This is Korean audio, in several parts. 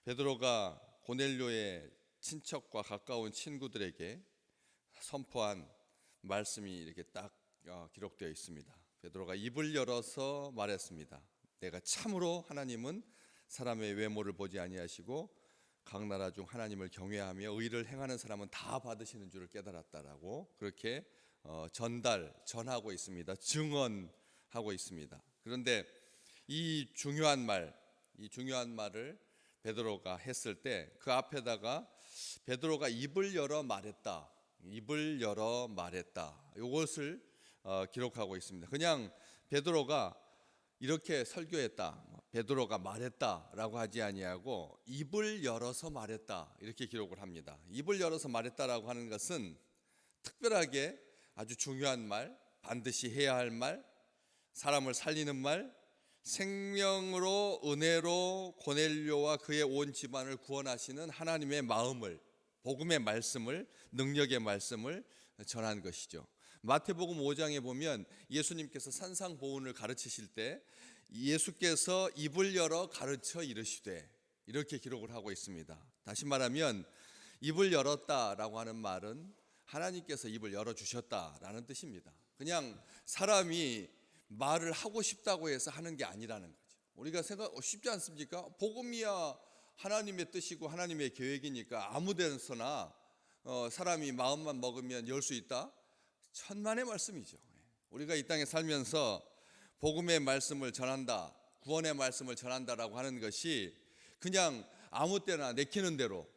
베드로가 고넬료의 친척과 가까운 친구들에게 선포한 말씀이 이렇게 딱 기록되어 있습니다. 베드로가 입을 열어서 말했습니다. 내가 참으로 하나님은 사람의 외모를 보지 아니하시고 각 나라 중 하나님을 경외하며 의를 행하는 사람은 다 받으시는 줄을 깨달았다라고 그렇게 전하고 있습니다. 증언하고 있습니다. 그런데 이 중요한 말을 베드로가 했을 때 그 앞에다가 베드로가 입을 열어 말했다. 이것을 기록하고 있습니다. 그냥 베드로가 이렇게 설교했다, 베드로가 말했다라고 하지 아니하고 입을 열어서 말했다 이렇게 기록을 합니다. 입을 열어서 말했다라고 하는 것은 특별하게 아주 중요한 말, 반드시 해야 할 말, 사람을 살리는 말, 생명으로 은혜로 고넬료와 그의 온 집안을 구원하시는 하나님의 마음을, 복음의 말씀을, 능력의 말씀을 전한 것이죠. 마태복음 5장에 보면 예수님께서 산상보훈을 가르치실 때 예수께서 입을 열어 가르쳐 이르시되 이렇게 기록을 하고 있습니다. 다시 말하면 입을 열었다라고 하는 말은 하나님께서 입을 열어주셨다라는 뜻입니다. 그냥 사람이 말을 하고 싶다고 해서 하는 게 아니라는 거죠. 우리가 쉽지 않습니까? 복음이야 하나님의 뜻이고 하나님의 계획이니까 아무 데서나 사람이 마음만 먹으면 열 수 있다? 천만의 말씀이죠. 우리가 이 땅에 살면서 복음의 말씀을 전한다, 구원의 말씀을 전한다라고 하는 것이 그냥 아무 때나 내키는 대로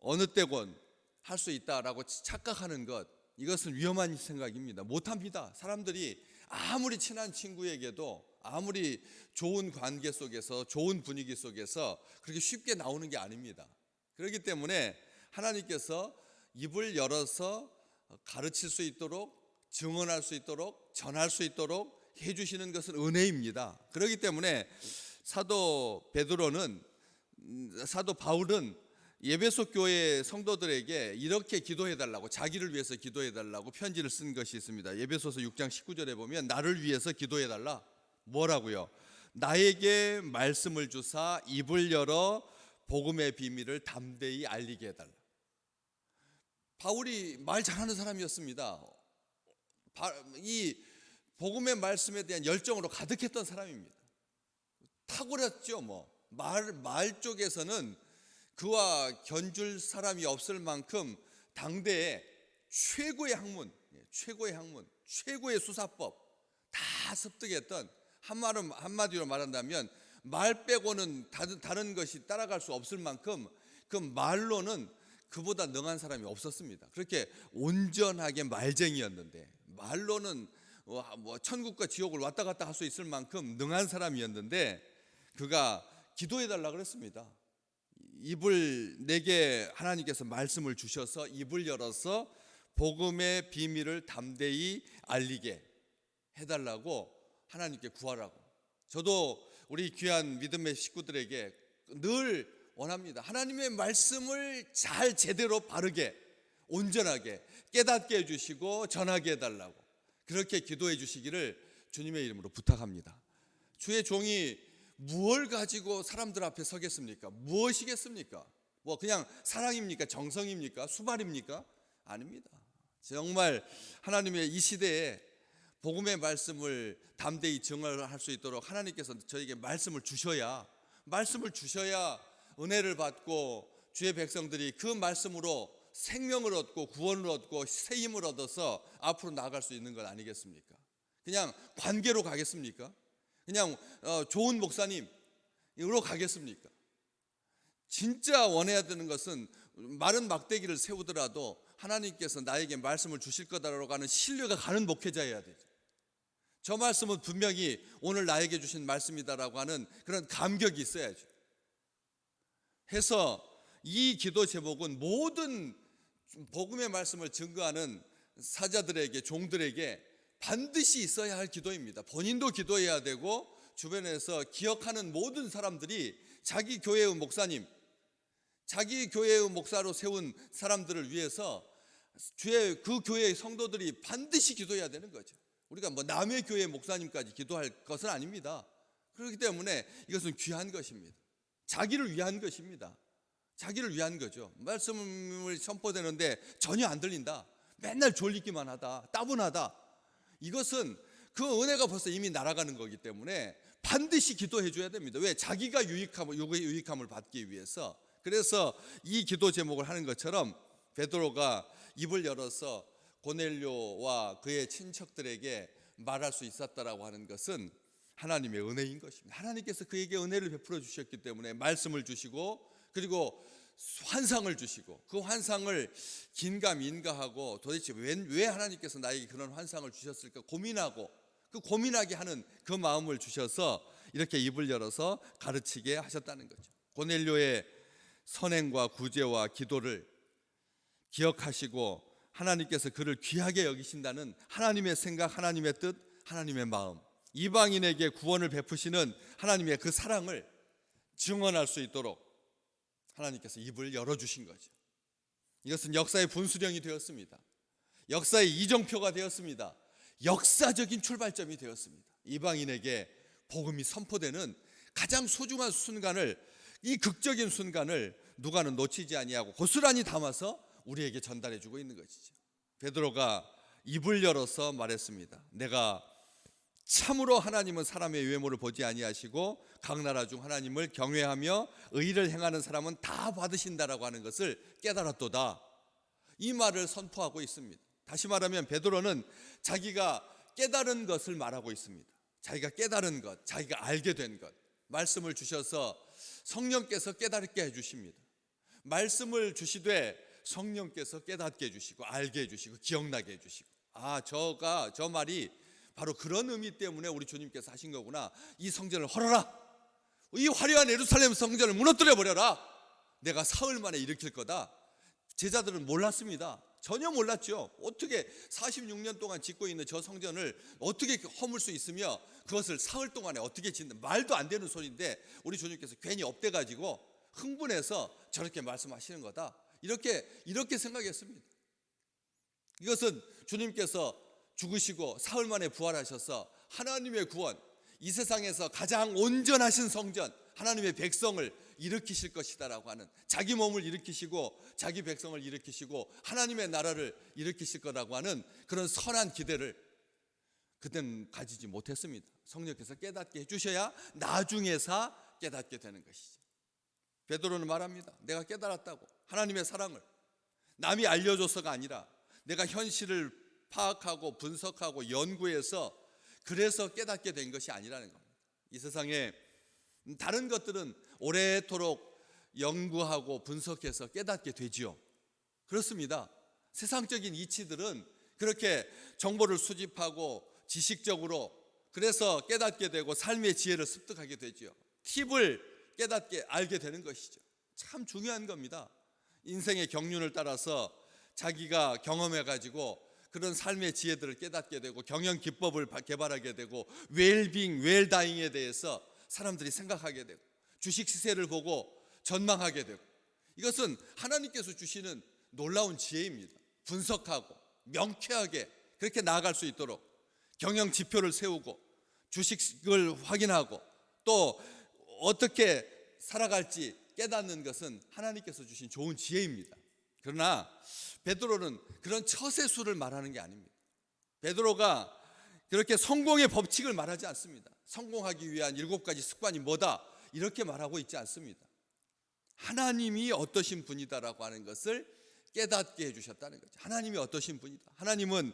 어느 때건 할 수 있다라고 착각하는 것, 이것은 위험한 생각입니다. 못합니다. 사람들이 아무리 친한 친구에게도 아무리 좋은 관계 속에서 좋은 분위기 속에서 그렇게 쉽게 나오는 게 아닙니다. 그렇기 때문에 하나님께서 입을 열어서 가르칠 수 있도록, 증언할 수 있도록, 전할 수 있도록 해주시는 것은 은혜입니다. 그렇기 때문에 사도 바울은 에베소 교회 성도들에게 이렇게 기도해달라고, 자기를 위해서 기도해달라고 편지를 쓴 것이 있습니다. 에베소서 6장 19절에 보면 나를 위해서 기도해달라. 뭐라고요? 나에게 말씀을 주사 입을 열어 복음의 비밀을 담대히 알리게 해달라. 바울이 말 잘하는 사람이었습니다. 이 복음의 말씀에 대한 열정으로 가득했던 사람입니다. 탁월했죠. 말 쪽에서는 그와 견줄 사람이 없을 만큼 당대의 최고의 학문, 최고의 수사법 다 습득했던, 한마디로 말한다면 말 빼고는 다른 것이 따라갈 수 없을 만큼 그 말로는 그보다 능한 사람이 없었습니다. 그렇게 온전하게 말쟁이였는데, 말로는 천국과 지옥을 왔다 갔다 할 수 있을 만큼 능한 사람이었는데, 그가 기도해달라 그랬습니다. 내게 하나님께서 말씀을 주셔서 입을 열어서 복음의 비밀을 담대히 알리게 해달라고 하나님께 구하라고. 저도 우리 귀한 믿음의 식구들에게 늘 원합니다. 하나님의 말씀을 잘 제대로 바르게 온전하게 깨닫게 해주시고 전하게 해달라고 그렇게 기도해 주시기를 주님의 이름으로 부탁합니다. 주의 종이 무엇을 가지고 사람들 앞에 서겠습니까? 무엇이겠습니까? 그냥 사랑입니까? 정성입니까? 수발입니까? 아닙니다. 정말 하나님의 이 시대에 복음의 말씀을 담대히 증언할 수 있도록 하나님께서 저에게 말씀을 주셔야 은혜를 받고 주의 백성들이 그 말씀으로 생명을 얻고 구원을 얻고 새 힘을 얻어서 앞으로 나아갈 수 있는 것 아니겠습니까? 그냥 관계로 가겠습니까? 그냥 좋은 목사님으로 가겠습니까? 진짜 원해야 되는 것은 마른 막대기를 세우더라도 하나님께서 나에게 말씀을 주실 거다라고 하는 신뢰가 가는 목회자여야 되죠. 저 말씀은 분명히 오늘 나에게 주신 말씀이다라고 하는 그런 감격이 있어야죠. 해서 이 기도 제목은 모든 복음의 말씀을 증거하는 사자들에게, 종들에게 반드시 있어야 할 기도입니다. 본인도 기도해야 되고 주변에서 기억하는 모든 사람들이 자기 교회의 목사님, 자기 교회의 목사로 세운 사람들을 위해서 그 교회의 성도들이 반드시 기도해야 되는 거죠. 우리가 남의 교회 목사님까지 기도할 것은 아닙니다. 그렇기 때문에 이것은 귀한 것입니다. 자기를 위한 것입니다. 자기를 위한 거죠. 말씀을 선포되는데 전혀 안 들린다. 맨날 졸리기만 하다. 따분하다. 이것은 그 은혜가 벌써 이미 날아가는 거기 때문에 반드시 기도해 줘야 됩니다. 왜? 자기가 유익함을 받기 위해서. 그래서 이 기도 제목을 하는 것처럼 베드로가 입을 열어서 고넬료와 그의 친척들에게 말할 수 있었다라고 하는 것은 하나님의 은혜인 것입니다. 하나님께서 그에게 은혜를 베풀어 주셨기 때문에 말씀을 주시고, 그리고 환상을 주시고, 그 환상을 긴가민가하고 도대체 왜 하나님께서 나에게 그런 환상을 주셨을까 고민하고, 그 고민하게 하는 그 마음을 주셔서 이렇게 입을 열어서 가르치게 하셨다는 거죠. 고넬료의 선행과 구제와 기도를 기억하시고 하나님께서 그를 귀하게 여기신다는 하나님의 생각, 하나님의 뜻, 하나님의 마음, 이방인에게 구원을 베푸시는 하나님의 그 사랑을 증언할 수 있도록 하나님께서 입을 열어주신 거죠. 이것은 역사의 분수령이 되었습니다. 역사의 이정표가 되었습니다. 역사적인 출발점이 되었습니다. 이방인에게 복음이 선포되는 가장 소중한 순간을, 이 극적인 순간을 누가는 놓치지 아니하고 고스란히 담아서 우리에게 전달해 주고 있는 것이죠. 베드로가 입을 열어서 말했습니다. 내가 참으로 하나님은 사람의 외모를 보지 아니하시고 각 나라 중 하나님을 경외하며 의를 행하는 사람은 다 받으신다라고 하는 것을 깨달았도다. 이 말을 선포하고 있습니다. 다시 말하면 베드로는 자기가 깨달은 것을 말하고 있습니다. 자기가 깨달은 것, 자기가 알게 된 것, 말씀을 주셔서 성령께서 깨닫게 해주십니다. 말씀을 주시되 성령께서 깨닫게 해주시고 알게 해주시고 기억나게 해주시고, 저 말이 바로 그런 의미 때문에 우리 주님께서 하신 거구나. 이 성전을 헐어라. 이 화려한 예루살렘 성전을 무너뜨려 버려라. 내가 사흘 만에 일으킬 거다. 제자들은 몰랐습니다. 전혀 몰랐죠. 어떻게 46년 동안 짓고 있는 저 성전을 어떻게 허물 수 있으며 그것을 사흘 동안에 어떻게 짓는, 말도 안 되는 소리인데 우리 주님께서 괜히 업돼가지고 흥분해서 저렇게 말씀하시는 거다. 이렇게 생각했습니다. 이것은 주님께서 죽으시고 사흘 만에 부활하셔서 하나님의 구원, 이 세상에서 가장 온전하신 성전, 하나님의 백성을 일으키실 것이다라고 하는, 자기 몸을 일으키시고 자기 백성을 일으키시고 하나님의 나라를 일으키실 거라고 하는 그런 선한 기대를 그때는 가지지 못했습니다. 성령께서 깨닫게 해주셔야 나중에서 깨닫게 되는 것이죠. 베드로는 말합니다. 내가 깨달았다고. 하나님의 사랑을 남이 알려줘서가 아니라 내가 현실을 파악하고 분석하고 연구해서 그래서 깨닫게 된 것이 아니라는 겁니다. 이 세상에 다른 것들은 오래도록 연구하고 분석해서 깨닫게 되지요. 그렇습니다. 세상적인 이치들은 그렇게 정보를 수집하고 지식적으로 그래서 깨닫게 되고 삶의 지혜를 습득하게 되지요. 팁을 깨닫게 알게 되는 것이죠. 참 중요한 겁니다. 인생의 경륜을 따라서 자기가 경험해가지고 그런 삶의 지혜들을 깨닫게 되고 경영 기법을 개발하게 되고 웰빙, 웰다잉에 대해서 사람들이 생각하게 되고 주식 시세를 보고 전망하게 되고, 이것은 하나님께서 주시는 놀라운 지혜입니다. 분석하고 명쾌하게 그렇게 나아갈 수 있도록 경영 지표를 세우고 주식을 확인하고 또 어떻게 살아갈지 깨닫는 것은 하나님께서 주신 좋은 지혜입니다. 그러나 베드로는 그런 처세술을 말하는 게 아닙니다. 베드로가 그렇게 성공의 법칙을 말하지 않습니다. 성공하기 위한 7가지 습관이 뭐다 이렇게 말하고 있지 않습니다. 하나님이 어떠신 분이다라고 하는 것을 깨닫게 해주셨다는 거죠. 하나님이 어떠신 분이다. 하나님은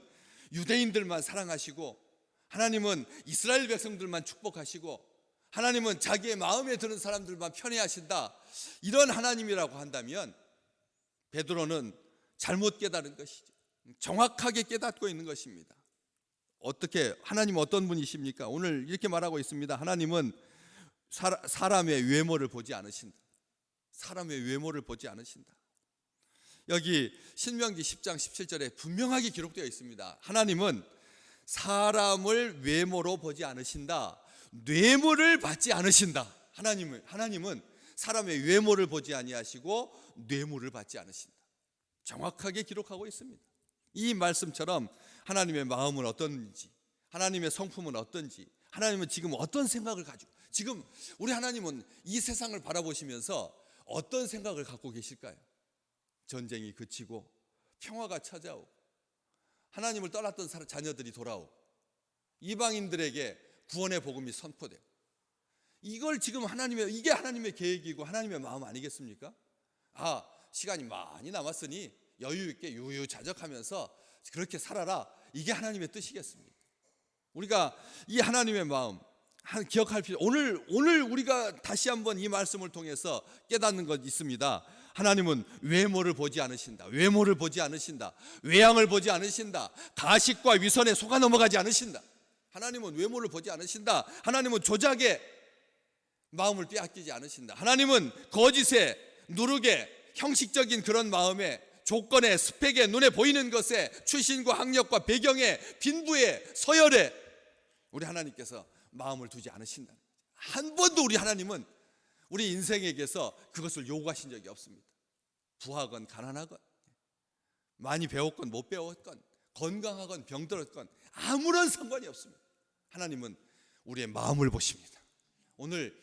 유대인들만 사랑하시고 하나님은 이스라엘 백성들만 축복하시고 하나님은 자기의 마음에 드는 사람들만 편애하신다. 이런 하나님이라고 한다면 베드로는 잘못 깨달은 것이죠. 정확하게 깨닫고 있는 것입니다. 어떻게, 하나님은 어떤 분이십니까? 오늘 이렇게 말하고 있습니다. 하나님은 사람의 외모를 보지 않으신다. 사람의 외모를 보지 않으신다. 여기 신명기 10장 17절에 분명하게 기록되어 있습니다. 하나님은 사람을 외모로 보지 않으신다. 뇌물을 받지 않으신다. 하나님은 사람의 외모를 보지 아니하시고 뇌물을 받지 않으신다. 정확하게 기록하고 있습니다. 이 말씀처럼 하나님의 마음은 어떤지, 하나님의 성품은 어떤지, 하나님은 지금 어떤 생각을 가지고 지금 우리 하나님은 이 세상을 바라보시면서 어떤 생각을 갖고 계실까요? 전쟁이 그치고 평화가 찾아오고 하나님을 떠났던 자녀들이 돌아오고 이방인들에게 구원의 복음이 선포되고, 이걸 지금 이게 하나님의 계획이고 하나님의 마음 아니겠습니까? 시간이 많이 남았으니 여유 있게 유유자적하면서 그렇게 살아라, 이게 하나님의 뜻이겠습니까? 우리가 이 하나님의 마음 기억할 필요, 오늘 우리가 다시 한번 이 말씀을 통해서 깨닫는 것 있습니다. 하나님은 외모를 보지 않으신다. 외모를 보지 않으신다. 외양을 보지 않으신다. 가식과 위선에 속아 넘어가지 않으신다. 하나님은 외모를 보지 않으신다. 하나님은 조작에 마음을 빼앗기지 않으신다. 하나님은 거짓에, 누룩에, 형식적인 그런 마음에, 조건에, 스펙에, 눈에 보이는 것에, 출신과 학력과 배경에, 빈부에, 서열에 우리 하나님께서 마음을 두지 않으신다. 한 번도 우리 하나님은 우리 인생에게서 그것을 요구하신 적이 없습니다. 부하건 가난하건, 많이 배웠건 못 배웠건, 건강하건 병들었건 아무런 상관이 없습니다. 하나님은 우리의 마음을 보십니다. 오늘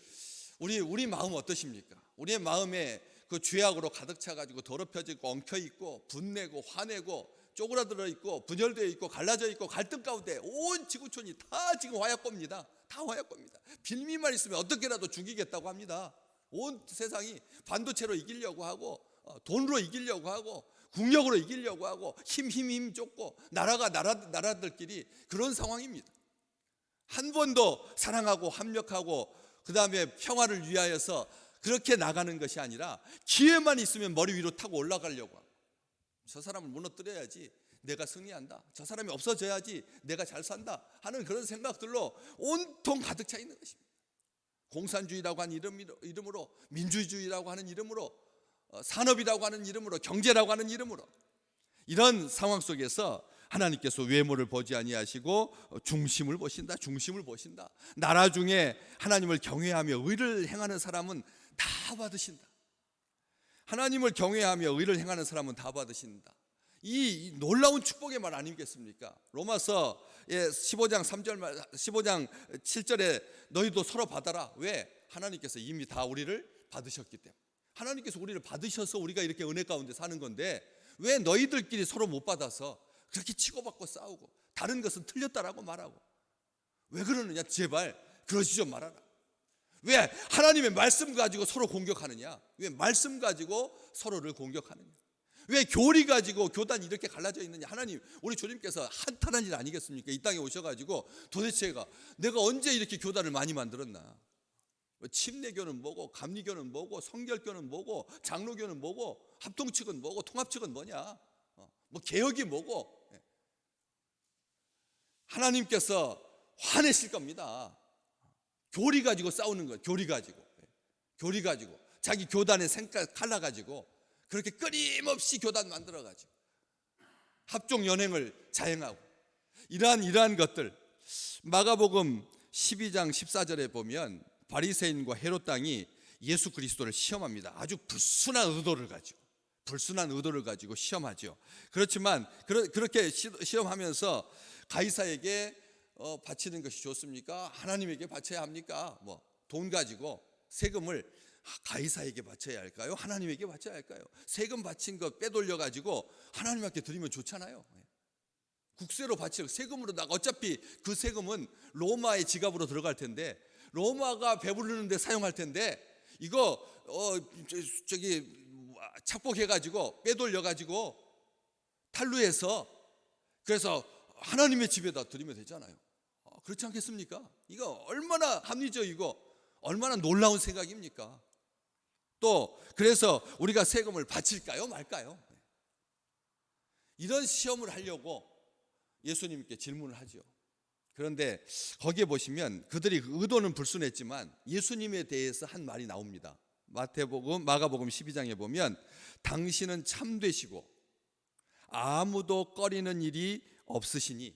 우리 마음 어떠십니까? 우리의 마음에 그 죄악으로 가득 차가지고 더럽혀지고 엉켜있고 분내고 화내고 쪼그라들어 있고 분열되어 있고 갈라져 있고 갈등 가운데 온 지구촌이 다 지금 화약고입니다. 다 화약고입니다. 빌미만 있으면 어떻게라도 죽이겠다고 합니다. 온 세상이 반도체로 이기려고 하고 돈으로 이기려고 하고 국력으로 이기려고 하고 힘 쫓고 나라들끼리 그런 상황입니다. 한 번도 사랑하고 협력하고 그 다음에 평화를 위하여서 그렇게 나가는 것이 아니라 기회만 있으면 머리 위로 타고 올라가려고 하고, 저 사람을 무너뜨려야지 내가 승리한다, 저 사람이 없어져야지 내가 잘 산다 하는 그런 생각들로 온통 가득 차 있는 것입니다. 공산주의라고 하는 이름으로, 민주주의라고 하는 이름으로, 산업이라고 하는 이름으로, 경제라고 하는 이름으로, 이런 상황 속에서 하나님께서 외모를 보지 아니하시고 중심을 보신다. 중심을 보신다. 나라 중에 하나님을 경외하며 의를 행하는 사람은 다 받으신다. 하나님을 경외하며 의를 행하는 사람은 다 받으신다. 이 놀라운 축복의 말 아니겠습니까? 로마서 15장 3절 15장 7절에 너희도 서로 받아라. 왜? 하나님께서 이미 다 우리를 받으셨기 때문에. 하나님께서 우리를 받으셔서 우리가 이렇게 은혜 가운데 사는 건데, 왜 너희들끼리 서로 못 받아서 그렇게 치고받고 싸우고 다른 것은 틀렸다라고 말하고, 왜 그러느냐? 제발 그러지 좀 말아라. 왜 하나님의 말씀 가지고 서로 공격하느냐? 왜 말씀 가지고 서로를 공격하느냐? 왜 교리 가지고 교단이 이렇게 갈라져 있느냐? 하나님, 우리 주님께서 한탄한 일 아니겠습니까? 이 땅에 오셔가지고 도대체가 내가 언제 이렇게 교단을 많이 만들었나? 침례교는 뭐고, 감리교는 뭐고, 성결교는 뭐고, 장로교는 뭐고, 합동측은 뭐고, 통합측은 뭐냐? 뭐 개혁이 뭐고? 하나님께서 화내실 겁니다. 교리 가지고 싸우는 거예요. 교리 가지고 자기 교단의 생각 갈라가지고 그렇게 끊임없이 교단 만들어가지고 합종 연행을 자행하고, 이러한 것들, 마가복음 12장 14절에 보면 바리새인과 헤롯 당이 예수 그리스도를 시험합니다. 아주 불순한 의도를 가지고 시험하죠. 그렇지만 그렇게 시험하면서 가이사에게 바치는 것이 좋습니까? 하나님에게 바쳐야 합니까? 돈 가지고 세금을 가이사에게 바쳐야 할까요? 하나님에게 바쳐야 할까요? 세금 바친 거 빼돌려 가지고 하나님께 드리면 좋잖아요. 국세로 바치고 세금으로 어차피 그 세금은 로마의 지갑으로 들어갈 텐데, 로마가 배부르는 데 사용할 텐데, 이거 착복해 가지고 빼돌려 가지고 탈루해서 그래서 하나님의 집에다 드리면 되잖아요. 그렇지 않겠습니까? 이거 얼마나 합리적이고 얼마나 놀라운 생각입니까? 또 그래서 우리가 세금을 바칠까요, 말까요? 이런 시험을 하려고 예수님께 질문을 하죠. 그런데 거기에 보시면 그들이 의도는 불순했지만 예수님에 대해서 한 말이 나옵니다. 마가복음 12장에 보면 당신은 참되시고 아무도 꺼리는 일이 없으시니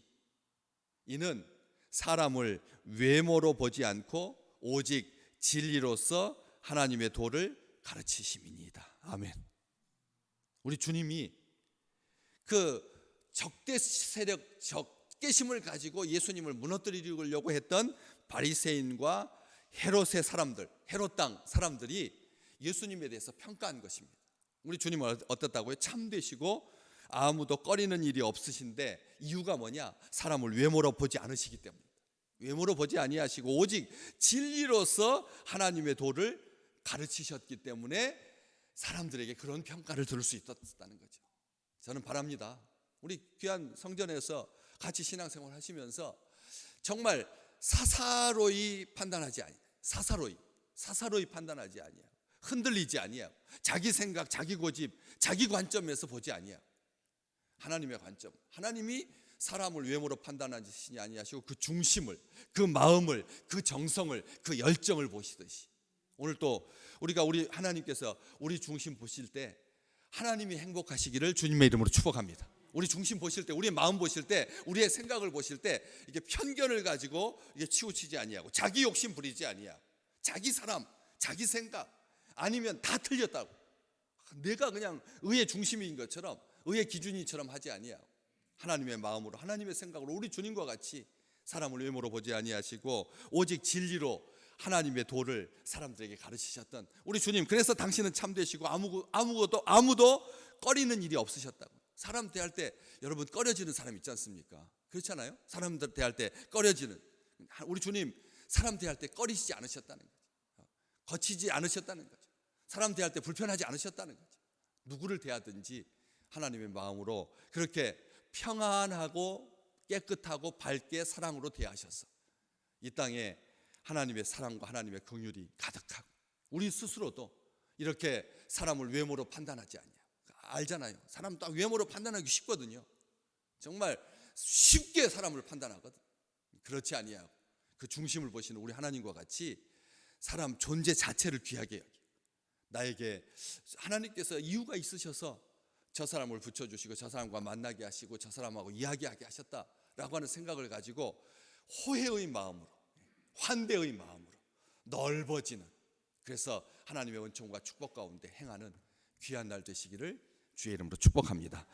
이는 사람을 외모로 보지 않고 오직 진리로서 하나님의 도를 가르치심이니이다. 아멘. 우리 주님이 그 적대 세력, 적개심을 가지고 예수님을 무너뜨리려고 했던 바리새인과 헤롯의 사람들, 헤롯 땅 사람들이 예수님에 대해서 평가한 것입니다. 우리 주님은 어떻다고요? 참되시고 아무도 꺼리는 일이 없으신데 이유가 뭐냐? 사람을 외모로 보지 않으시기 때문입니다. 외모로 보지 아니하시고 오직 진리로서 하나님의 도를 가르치셨기 때문에 사람들에게 그런 평가를 들을 수 있었다는 거죠. 저는 바랍니다. 우리 귀한 성전에서 같이 신앙생활 하시면서 정말 사사로이 판단하지 아니하고 사사로이 판단하지 아니하고 흔들리지 아니하고 자기 생각, 자기 고집, 자기 관점에서 보지 아니하고 하나님의 관점, 하나님이 사람을 외모로 판단하시니 아니하시고 그 중심을, 그 마음을, 그 정성을, 그 열정을 보시듯이 오늘 또 우리 하나님께서 우리 중심 보실 때 하나님이 행복하시기를 주님의 이름으로 축복합니다. 우리 중심 보실 때, 우리의 마음 보실 때, 우리의 생각을 보실 때 이게 편견을 가지고 이게 치우치지 아니하고 자기 욕심 부리지 아니하고 자기 사람, 자기 생각 아니면 다 틀렸다고 내가 그냥 의의 중심인 것처럼 의의 기준이처럼 하지 아니하고 하나님의 마음으로 하나님의 생각으로 우리 주님과 같이 사람을 외모로 보지 아니하시고 오직 진리로 하나님의 도를 사람들에게 가르치셨던 우리 주님, 그래서 당신은 참되시고 아무도 꺼리는 일이 없으셨다고. 사람 대할 때 여러분 꺼려지는 사람 있지 않습니까? 그렇잖아요. 사람들 대할 때 꺼려지는 우리 주님, 사람 대할 때 꺼리시지 않으셨다는 거죠. 거치지 않으셨다는 거죠. 사람 대할 때 불편하지 않으셨다는 거죠. 누구를 대하든지 하나님의 마음으로 그렇게 평안하고 깨끗하고 밝게 사랑으로 대하셔서 이 땅에 하나님의 사랑과 하나님의 긍휼이 가득하고 우리 스스로도 이렇게 사람을 외모로 판단하지 않냐. 알잖아요. 사람 딱 외모로 판단하기 쉽거든요. 정말 쉽게 사람을 판단하거든. 그렇지 아니하고 그 중심을 보시는 우리 하나님과 같이 사람 존재 자체를 귀하게 여기 나에게 하나님께서 이유가 있으셔서 저 사람을 붙여주시고 저 사람과 만나게 하시고 저 사람하고 이야기하게 하셨다라고 하는 생각을 가지고 호혜의 마음으로, 환대의 마음으로 넓어지는, 그래서 하나님의 은총과 축복 가운데 행하는 귀한 날 되시기를 주의 이름으로 축복합니다.